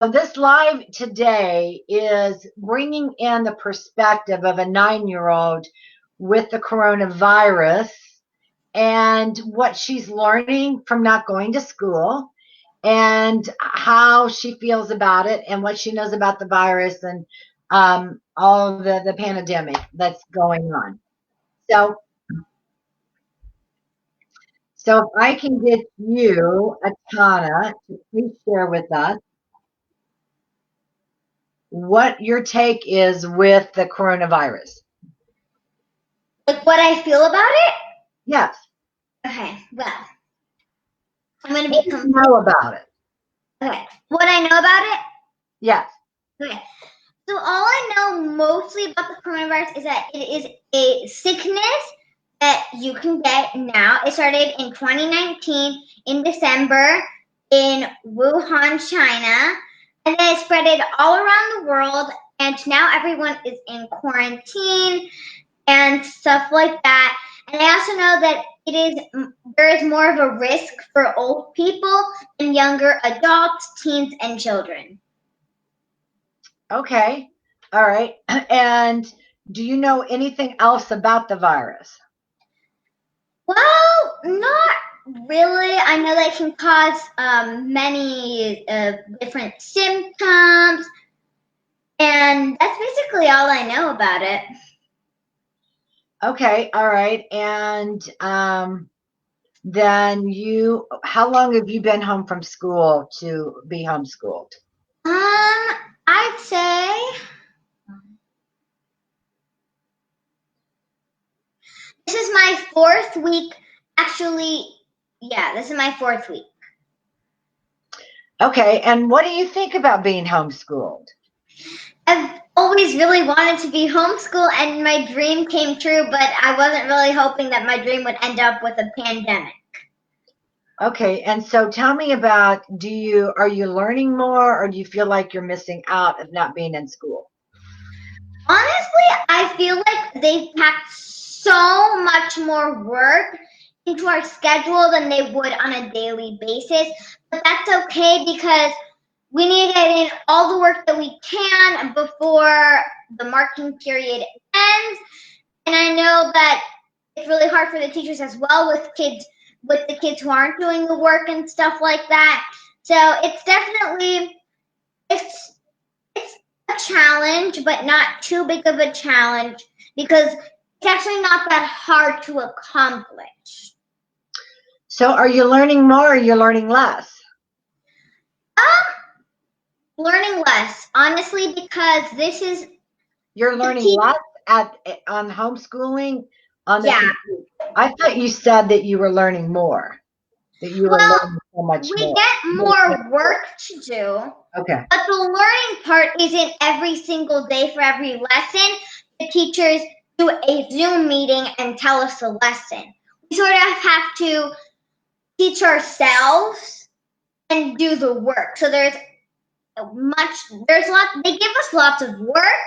So this live today is bringing in the perspective of a 9-year-old with the coronavirus and what she's learning from not going to school and how she feels about it and what she knows about the virus and all of the pandemic that's going on. So, so if I can get you, Atana, to please share with us what your take is with the coronavirus. Like what I feel about it? Yes. Okay, well, I'm going to What be do you know about it? Okay, what I know about it? Yes. Okay, so all I know mostly about the coronavirus is that it is a sickness that you can get now. It started in 2019 in December in Wuhan, China, and then it spread all around the world, and now everyone is in quarantine and stuff like that. And I also know that there is more of a risk for old people and younger adults, teens, and children. Okay. All right. And do you know anything else about the virus? Well, not really. I know that it can cause many different symptoms, and that's basically all I know about it. Okay. All right. And then how long have you been home from school to be homeschooled? I'd say this is my 4th week. Actually, yeah, this is my 4th week. Okay. And what do you think about being homeschooled? I've always really wanted to be homeschooled, and my dream came true, but I wasn't really hoping that my dream would end up with a pandemic. Okay. And so tell me about, are you learning more or do you feel like you're missing out of not being in school? Honestly, I feel like they've packed so much more work into our schedule than they would on a daily basis. But that's okay because we need to get in all the work that we can before the marking period ends. And I know that it's really hard for the teachers as well with the kids who aren't doing the work and stuff like that. So it's definitely it's a challenge, but not too big of a challenge because it's actually not that hard to accomplish. So are you learning more or you're learning less? Learning less, honestly, because this is You're learning less on homeschooling on the yeah. computer. I thought you said that you were learning more, that you were Well, learning so much we more. get more work to do, Okay. but the learning part isn't every single day for every lesson. The teachers do a Zoom meeting and tell us the lesson. We sort of have to teach ourselves and do the work. So they give us lots of work,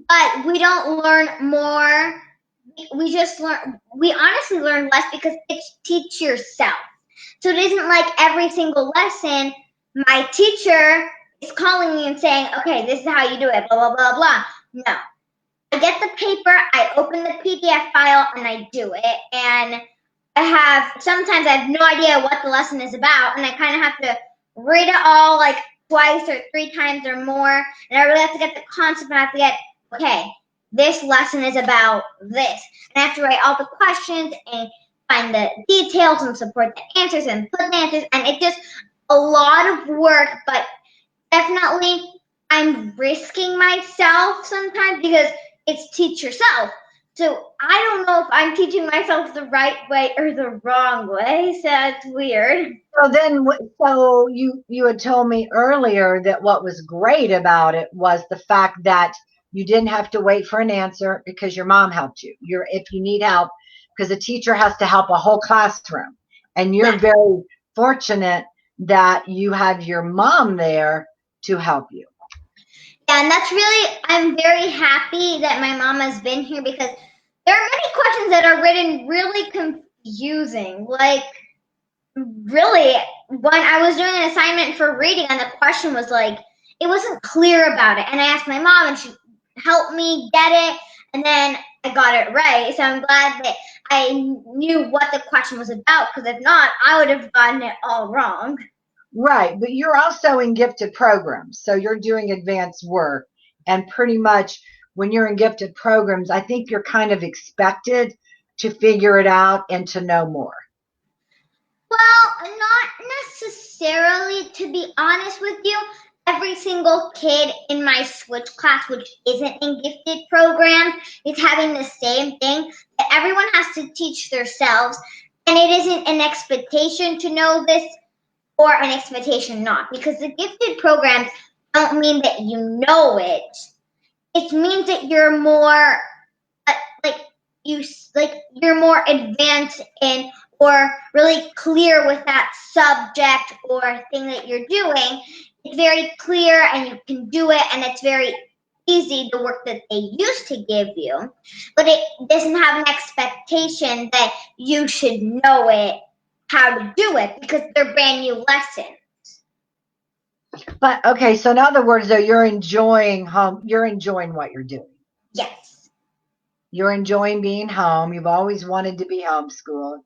but we don't learn more. We honestly learn less because it's teach yourself. So it isn't like every single lesson my teacher is calling me and saying, okay, this is how you do it, blah, blah, blah, blah. No. I get the paper, I open the PDF file, and I do it. And sometimes I have no idea what the lesson is about, and I kind of have to read it all like twice or 3 times or more. And I really have to get the concept, and I have to get, okay, this lesson is about this. And I have to write all the questions and find the details and support the answers and put the answers. And it's just a lot of work, but definitely I'm risking myself sometimes because it's teach yourself. So I don't know if I'm teaching myself the right way or the wrong way. So it's weird. So you had told me earlier that what was great about it was the fact that you didn't have to wait for an answer because your mom helped you. If you need help, because a teacher has to help a whole classroom, and you're very fortunate that you have your mom there to help you. Yeah, and I'm very happy that my mom has been here because there are many questions that are written really confusing. Like, really, when I was doing an assignment for reading and the question was like, it wasn't clear about it. And I asked my mom, and she helped me get it, and then I got it right. So I'm glad that I knew what the question was about, because if not, I would have gotten it all wrong. Right, but you're also in gifted programs, so you're doing advanced work. And pretty much when you're in gifted programs, I think you're kind of expected to figure it out and to know more. Well, not necessarily, to be honest with you. Every single kid in my switch class, which isn't in gifted programs, is having the same thing, that everyone has to teach themselves, and it isn't an expectation to know this or an expectation not, because the gifted programs don't mean that you know it. It means that you're more like you're more advanced in, or really clear with that subject or thing that you're doing. It's very clear and you can do it, and it's very easy, the work that they used to give you, but it doesn't have an expectation that you should know it, how to do it, because they're brand new lessons. But okay, so in other words, though, you're enjoying home, you're enjoying what you're doing. Yes. You're enjoying being home. You've always wanted to be homeschooled.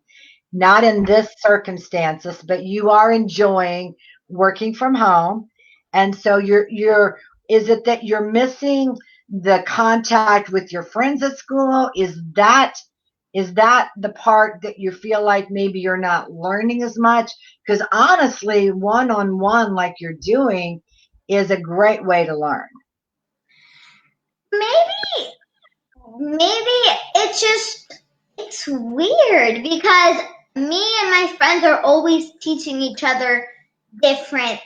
Not in this circumstances, but you are enjoying working from home. And so you're is it that you're missing the contact with your friends at school? Is that the part that you feel like maybe you're not learning as much? Because honestly, one-on-one like you're doing is a great way to learn. Maybe it's weird, because me and my friends are always teaching each other different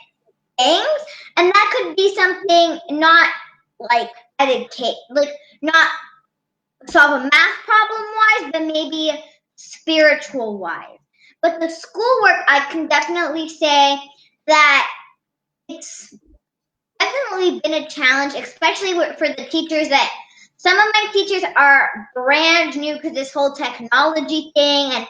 things, and that could be something not like educate, like not solve a math problem wise, but maybe spiritual wise. But the schoolwork, I can definitely say that it's definitely been a challenge, especially for the teachers that some of my teachers are brand new to this whole technology thing, and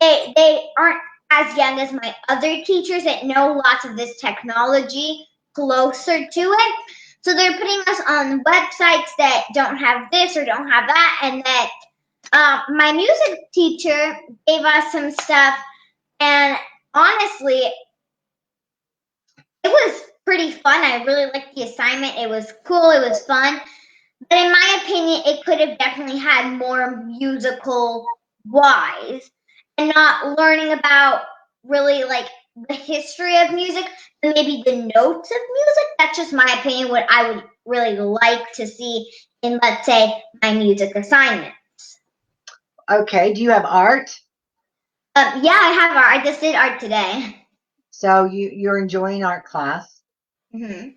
they aren't as young as my other teachers that know lots of this technology closer to it. So they're putting us on websites that don't have this or don't have that, and that my music teacher gave us some stuff, and honestly, it was pretty fun. I really liked the assignment. It was cool. It was fun. But in my opinion, it could have definitely had more musical wise, and not learning about really like the history of music, and maybe the notes of music. That's just my opinion, what I would really like to see in, let's say, my music assignment. Okay, do you have art? Yeah, I have art. I just did art today. So you're enjoying art class. Hmm.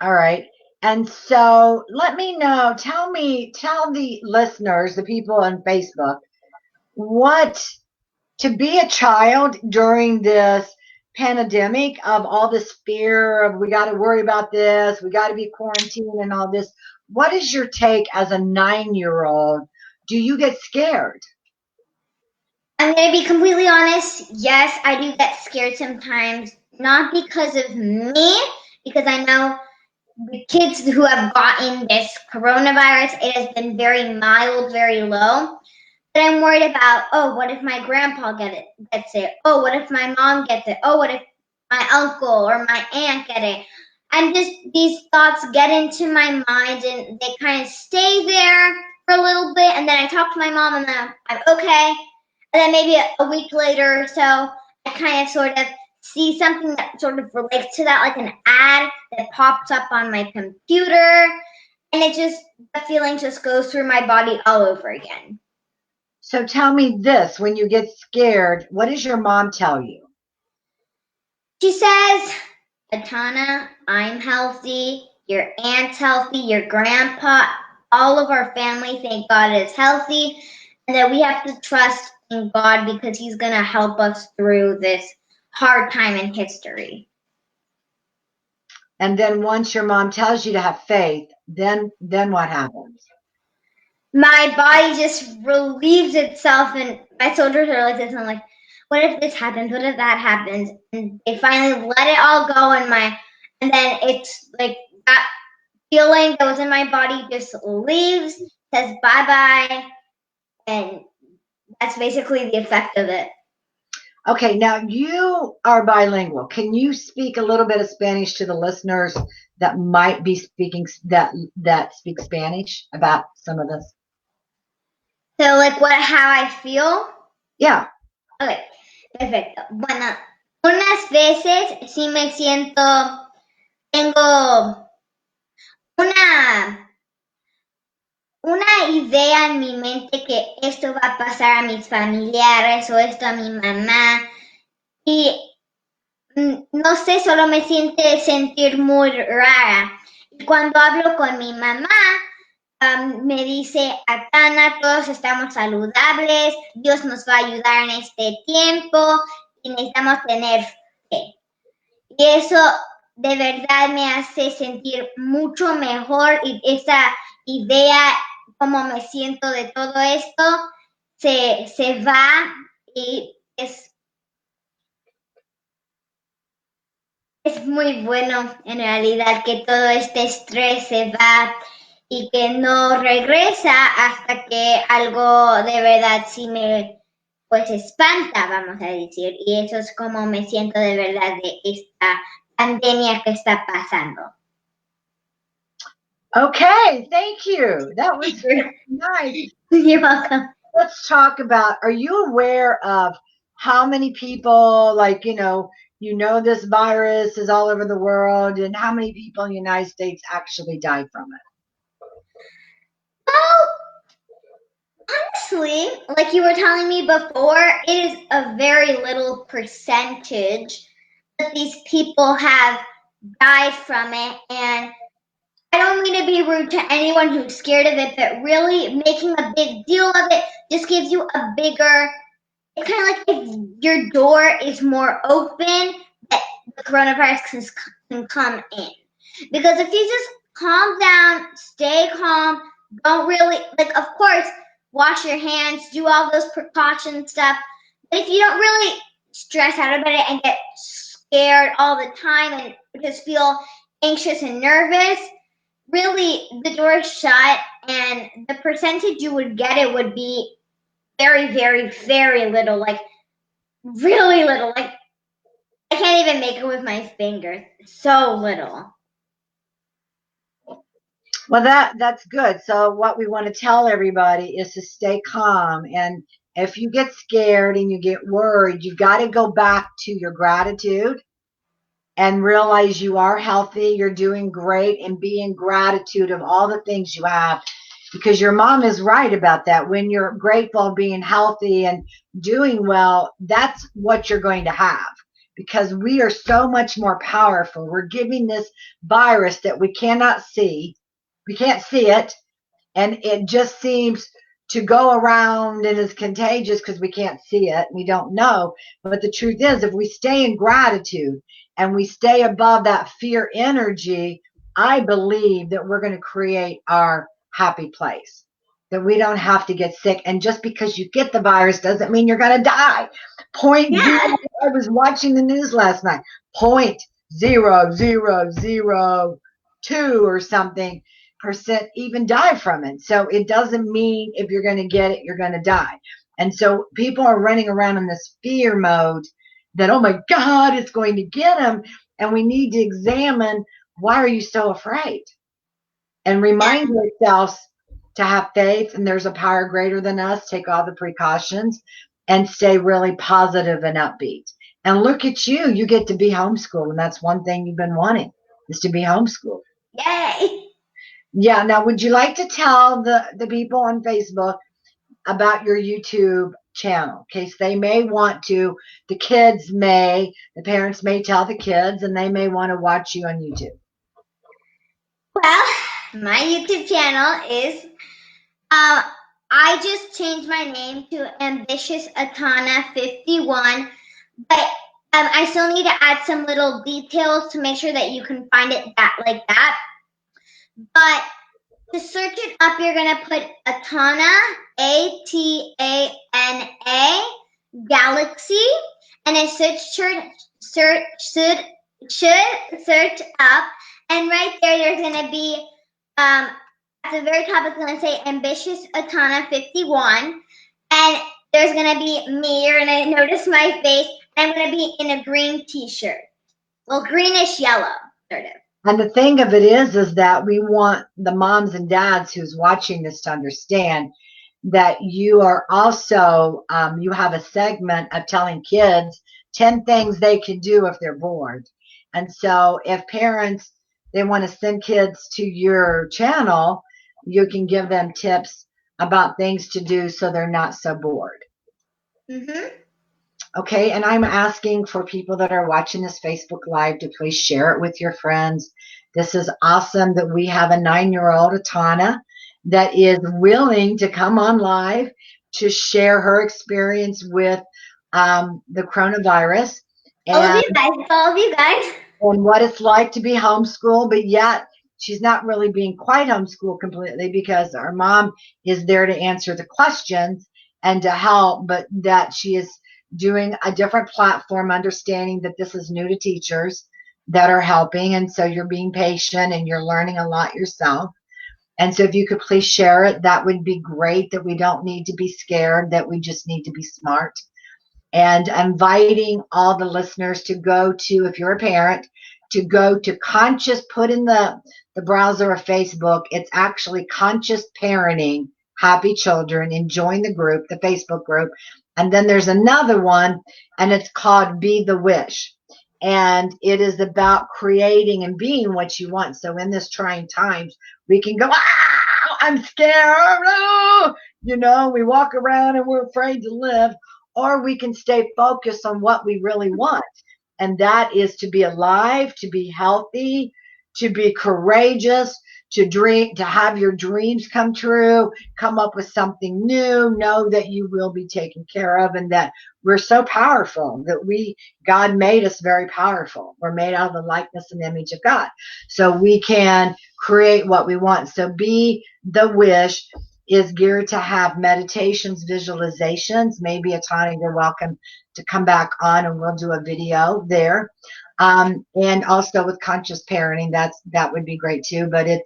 All right. And so let me know, tell the listeners, the people on Facebook, what to be a child during this pandemic of all this fear of we got to worry about this, we got to be quarantined and all this. What is your take as a 9-year-old? Do you get scared? I'm going to be completely honest. Yes, I do get scared sometimes. Not because of me, because I know the kids who have gotten this coronavirus, it has been very mild, very low. But I'm worried about, oh, what if my grandpa gets it? Oh, what if my mom gets it? Oh, what if my uncle or my aunt get it? And just these thoughts get into my mind, and they kind of stay there for a little bit. And then I talk to my mom, and then I'm okay. And then maybe a week later or so, I kind of sort of see something that sort of relates to that, like an ad that pops up on my computer. And the feeling just goes through my body all over again. So tell me this, when you get scared, what does your mom tell you? She says, Atana, I'm healthy, your aunt's healthy, your grandpa, all of our family, thank God, is healthy, and that we have to trust in God, because He's going to help us through this hard time in history. And then once your mom tells you to have faith, then what happens? My body just relieves itself, and my shoulders are like this, and I'm like, what if this happens? What if that happens? And they finally let it all go, and and then it's like that feeling that was in my body just leaves, says bye-bye, and that's basically the effect of it. Okay, now you are bilingual. Can you speak a little bit of Spanish to the listeners that might be speaking that speak Spanish about some of this? So, like, how I feel? Yeah. Okay, perfecto. Bueno, unas veces sí me siento, tengo una, una idea en mi mente que esto va a pasar a mis familiares o esto a mi mamá. Y no sé, solo me siente sentir muy rara. Y cuando hablo con mi mamá, me dice, Atana, todos estamos saludables, Dios nos va a ayudar en este tiempo y necesitamos tener fe. Y eso de verdad me hace sentir mucho mejor y esa idea, como me siento de todo esto, se va y es muy bueno en realidad que todo este estrés se va y que no regresa hasta que algo de verdad sí me pues espanta, vamos a decir. Y eso es como me siento de verdad de esta pandemia que está pasando. Okay, thank you. That was very nice. You're welcome. Let's talk about, are you aware of how many people, like, this virus is all over the world, and how many people in the United States actually died from it? Well, honestly, like you were telling me before, it is a very little percentage that these people have died from it. And I don't mean to be rude to anyone who's scared of it, but really making a big deal of it just gives you a bigger, it's kind of like if your door is more open, that the coronavirus can come in. Because if you just calm down, stay calm, don't really, like, of course, wash your hands, do all those precaution stuff. But if you don't really stress out about it and get scared all the time and just feel anxious and nervous, really the door is shut and the percentage you would get it would be very, very, very little, like really little. Like I can't even make it with my fingers. So little. Well, that's good. So what we want to tell everybody is to stay calm. And if you get scared and you get worried, you got to go back to your gratitude and realize you are healthy, you're doing great, and be in gratitude of all the things you have. Because your mom is right about that. When you're grateful, being healthy and doing well, that's what you're going to have. Because we are so much more powerful. We're giving this virus that we cannot see. We can't see it. And it just seems to go around and is contagious because we can't see it. We don't know. But the truth is, if we stay in gratitude and we stay above that fear energy, I believe that we're going to create our happy place, that we don't have to get sick. And just because you get the virus doesn't mean you're going to die. I was watching the news last night. 0.0002 or something percent even die from it. So it doesn't mean if you're going to get it, you're going to die. And so people are running around in this fear mode that, oh my God, it's going to get them. And we need to examine, why are you so afraid? And remind yourselves to have faith, and there's a power greater than us. Take all the precautions and stay really positive and upbeat. And look at you. You get to be homeschooled. And that's one thing you've been wanting, is to be homeschooled. Yay! Yeah. Now, would you like to tell the people on Facebook about your YouTube channel? In case they may want to, the parents may tell the kids, and they may want to watch you on YouTube. Well, my YouTube channel is, I just changed my name to Ambitious Atana 51, but I still need to add some little details to make sure that you can find it like that. But to search it up, you're going to put Atana, Atana, Galaxy, and it should should search up, and right there's going to be, at the very top, it's going to say Ambitious Atana 51, and there's going to be me. You're going to notice my face. I'm going to be in a green t-shirt. Well, greenish yellow, sort of. And the thing of it is that we want the moms and dads who's watching this to understand that you are also, you have a segment of telling kids 10 things they can do if they're bored. And so if parents, they want to send kids to your channel, you can give them tips about things to do so they're not so bored. Mm-hmm. Okay, and I'm asking for people that are watching this Facebook Live to please share it with your friends. This is awesome that we have a 9-year-old, Atana, that is willing to come on live to share her experience with the coronavirus and All of you guys. what it's like to be homeschooled, but yet she's not really being quite homeschooled completely because our mom is there to answer the questions and to help, but that she is doing a different platform, understanding that this is new to teachers that are helping. And so you're being patient and you're learning a lot yourself. And so if you could please share it, that would be great, that we don't need to be scared, that we just need to be smart. And inviting all the listeners to go to, if you're a parent, to go to conscious, put in the browser of Facebook. It's actually Conscious Parenting Happy Children, and join the group, the Facebook group. And then there's another one, and it's called Be the Wish. And it is about creating and being what you want. So in this trying times, we can go, I'm scared. Oh! We walk around and we're afraid to live, or we can stay focused on what we really want. And that is to be alive, to be healthy, to be courageous, to dream, to have your dreams come true, come up with something new, know that you will be taken care of, and that we're so powerful that God made us very powerful. We're made out of the likeness and image of God. So we can create what we want. So Be the Wish is geared to have meditations, visualizations. Maybe Atani, you're welcome to come back on and we'll do a video there. And also with conscious parenting, that would be great too. But it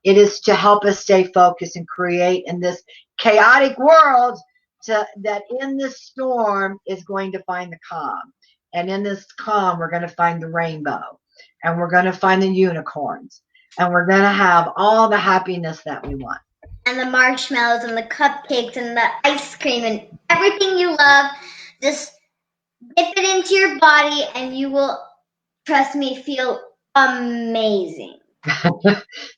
is to help us stay focused and create in this chaotic world, that in this storm is going to find the calm. And in this calm, we're going to find the rainbow, and we're going to find the unicorns, and we're going to have all the happiness that we want. And the marshmallows and the cupcakes and the ice cream and everything you love. Just dip it into your body and you will, trust me, feel amazing.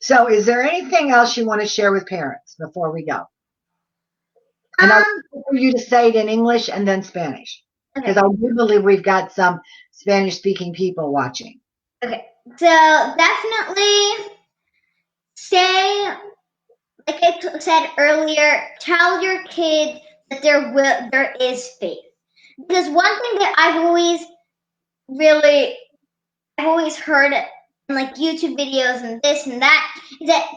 So is there anything else you want to share with parents before we go? And I want for you to say it in English and then Spanish, because I do believe we've got some Spanish-speaking people watching. Okay, so definitely say, like I said earlier, tell your kids that there is faith. Because one thing that I've always heard in like YouTube videos and this and that is that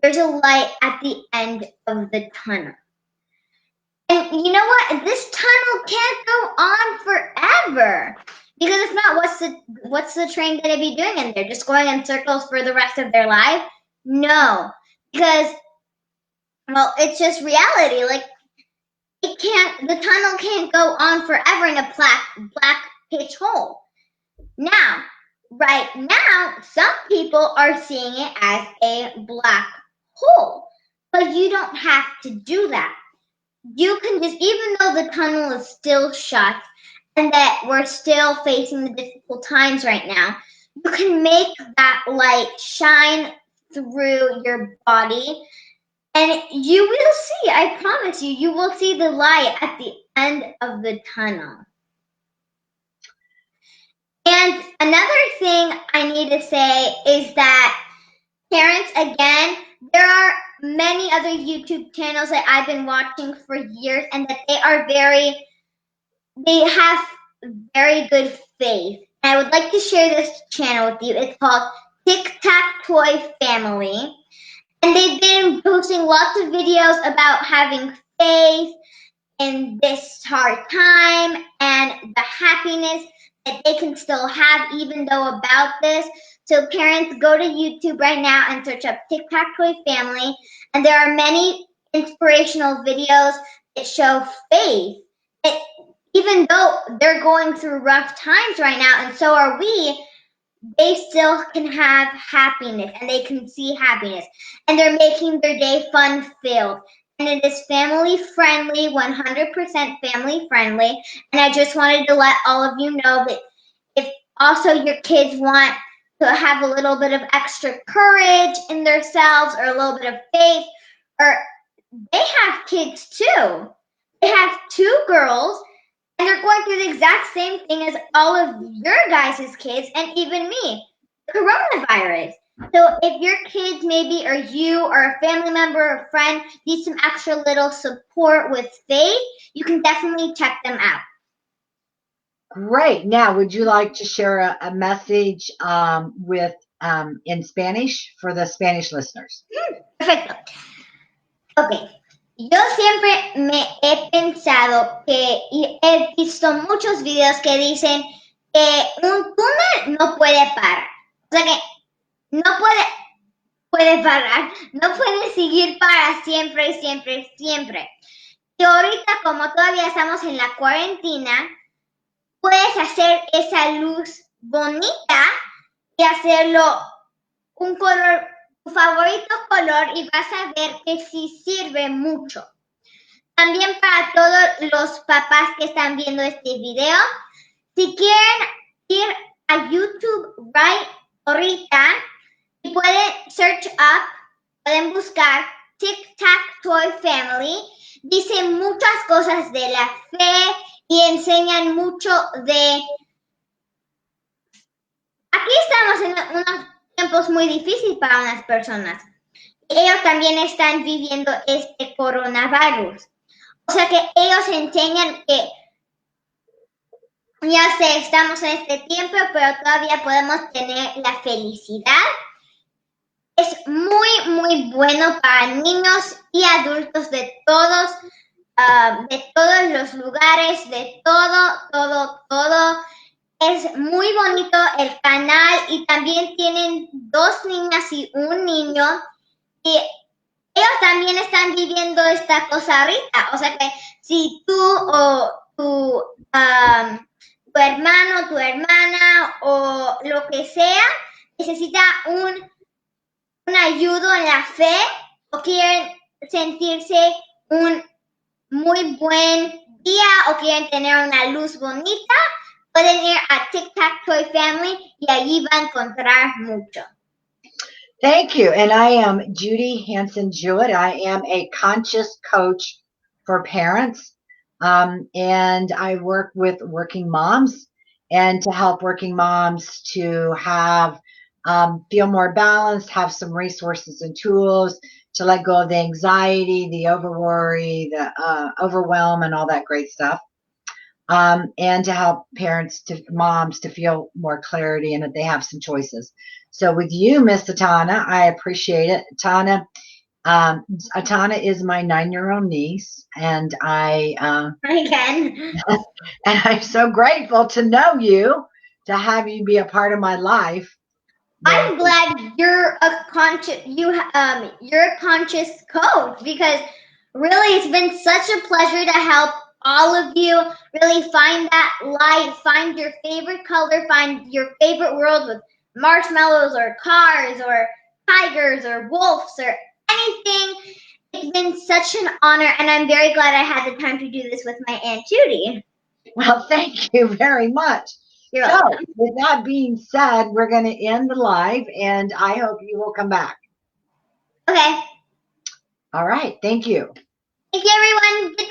there's a light at the end of the tunnel. And you know what? This tunnel can't go on forever. Because if not, what's the train gonna be doing in there? Just going in circles for the rest of their life? No. Because, well, it's just reality. Like, the tunnel can't go on forever in a black pitch hole. Now, right now, some people are seeing it as a black hole. But you don't have to do that. You can just, even though the tunnel is still shut and that we're still facing the difficult times right now, you can make that light shine through your body, and you will see, I promise you, you will see the light at the end of the tunnel. And another thing I need to say is that parents, again, there are many other YouTube channels that I've been watching for years, and that they have very good faith. And I would like to share this channel with you. It's called Tic Tac Toy Family. And they've been posting lots of videos about having faith in this hard time and the happiness that they can still have even though about this. So parents, go to YouTube right now and search up Tic Tac Toy Family, and there are many inspirational videos that show faith. That even though they're going through rough times right now, and so are we, they still can have happiness and they can see happiness. And they're making their day fun filled. And it is family friendly, 100% family friendly. And I just wanted to let all of you know that if also your kids want to have a little bit of extra courage in themselves or a little bit of faith, or they have kids too. They have two girls, and they're going through the exact same thing as all of your guys' kids and even me, coronavirus. So if your kids maybe or you or a family member or friend need some extra little support with faith, you can definitely check them out. Great. Now, would you like to share a message with in Spanish for the Spanish listeners? Perfecto. Ok. Yo siempre me he pensado que y he visto muchos videos que dicen que un túnel no puede parar. O sea que no puede parar, no puede seguir para siempre, siempre, siempre. Y ahorita, como todavía estamos en la cuarentena, puedes hacer esa luz bonita y hacerlo un color, tu favorito color, y vas a ver que sí sirve mucho. También para todos los papás que están viendo este video, si quieren ir a YouTube ahorita y pueden search up, pueden buscar Tic Tac Toy Family. Dicen muchas cosas de la fe y enseñan mucho de... Aquí estamos en unos tiempos muy difíciles para unas personas. Ellos también están viviendo este coronavirus. O sea que ellos enseñan que ya sé, estamos en este tiempo, pero todavía podemos tener la felicidad. Es muy, muy bueno para niños y adultos de todos los lugares, de todo. Es muy bonito el canal y también tienen 2 niñas y un niño. Y ellos también están viviendo esta cosa ahorita. O sea que si tú o tu hermano, tu hermana o lo que sea necesita una ayuda en la fe o quieren sentirse un muy buen día o quieren tener una luz bonita, pueden ir a Tic Tac Toy Family y allí va a encontrar mucho. Thank you. And I am Judy Hanson Jewett. I am a conscious coach for parents. And I work with working moms and to help working moms to have feel more balanced, have some resources and tools to let go of the anxiety, the overworry, the overwhelm, and all that great stuff. And to help moms to feel more clarity and that they have some choices. So with you, Miss Atana, I appreciate it. Atana is my 9-year-old niece, and Again. and I'm so grateful to know you, to have you be a part of my life. I'm glad you're a conscious coach, because really it's been such a pleasure to help all of you really find that light, find your favorite color, find your favorite world with marshmallows or cars or tigers or wolves or anything. It's been such an honor, and I'm very glad I had the time to do this with my Aunt Judy. Well, thank you very much. You're so, welcome. with that being said, we're going to end the live, and I hope you will come back. Okay. All right. Thank you. Thank you, everyone. Good